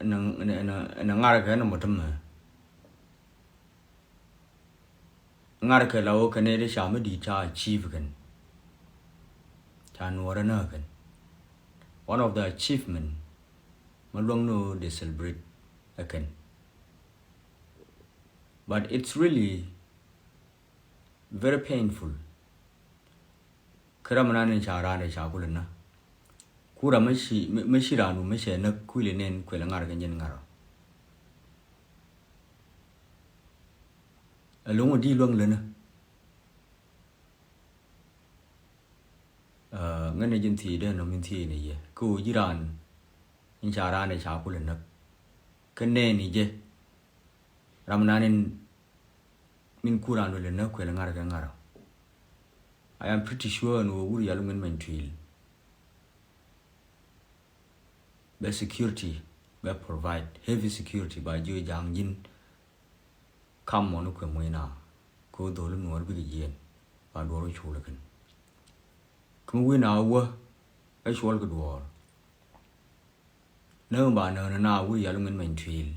ngara ka no motam ngara ka lawo ka ne de sha ma di cha achieve kan cha nuora na kan one of the achievement malong no they celebrate again but it's really very painful karamana ne cha ra ne cha kulna kura mashi ranu mashi na kuile nen kwela ngara kan yen ngara alongo di luang lena ngane jin thi de no min thi ne ye ku jiran in cha ra ne cha kulna kan ne ni je ramana nen min kuran le na kwela ngara kan ngara I am pretty sure no wuri yalungen men twil the security we provide heavy security by jo jang yin kam mo no ko moina ko do lu no bi yen ba do ro chu le kan ku wi na wa ai shol ko do no ba no na wuri yalungen men twil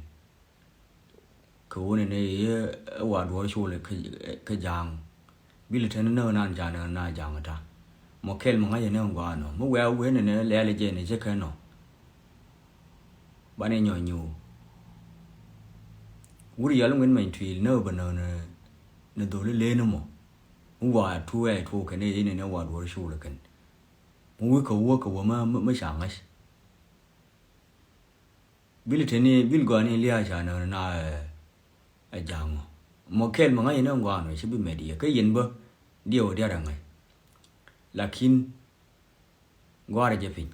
ko ne ne wa do chu le ka jang bi le tan no na ja na jang ta mo kel mo ga ye ne ngwa no mo wa we ne le le je ne je kan no ba ne nyo nyu wuri ya lungen main twil no ba no ne do le no mo wa tu ai tu ka ne ne wa do shu le kan mu ko ma sha ngas bil te ne bil go ne lia ja na a jang mo kel ma ngai ne ngwa no shi bi me di ka yin ba dio dia ra ngai lakin gwa ra je pin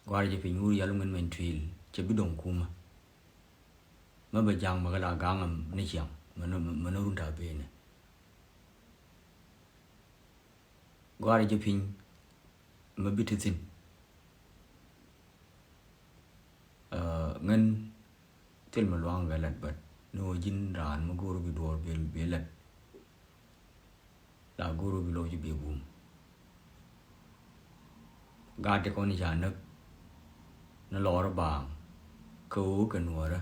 gwar je pin wuri yalungen men twil che bidon kuma ma ba jang ma la gangam ne chiang ma no run ta be ne gwar je pin ma bititin ngan tel ma luang ga lat bat no jin ran ma guru bi dor be lat la guru bi lo ji be bum ga te ko ni ja nak nó lo ra bang cứu cái nuôi ra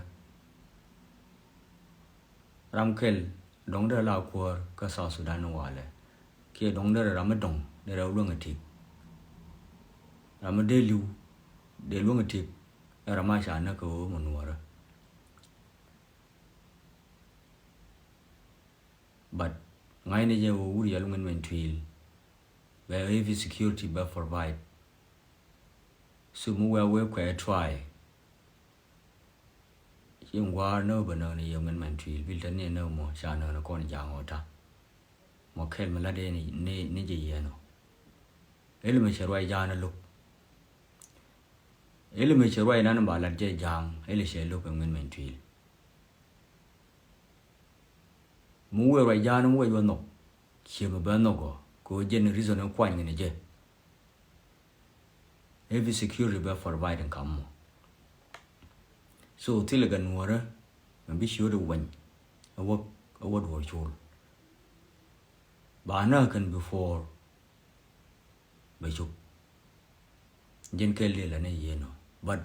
ram kel dong ra lao qua cái sao Sudan nó vào lại kia dong ra ram dong để ra luôn cái thịt ram để luôn cái thịt ram ai sản nó cứu một nuôi ra but ngay này giờ uri ya luôn mình twil về heavy security but provide so mu we kwa try yin wa no ba no ni yong man twil bil tan ne no mo sha no ko ni jang ota mo kel ma la de ni je ye no ele me cherwai ja na lu ele me cherwai na ba la je jang ele she lu ngin man twil mu we ra ja no we yo no che ma ba no ko je ni reason ko kwa ni je heavy security be provide and come so till gan wara man be sure the one a what was your ba na kan before ba ju jen kel la ne ye no but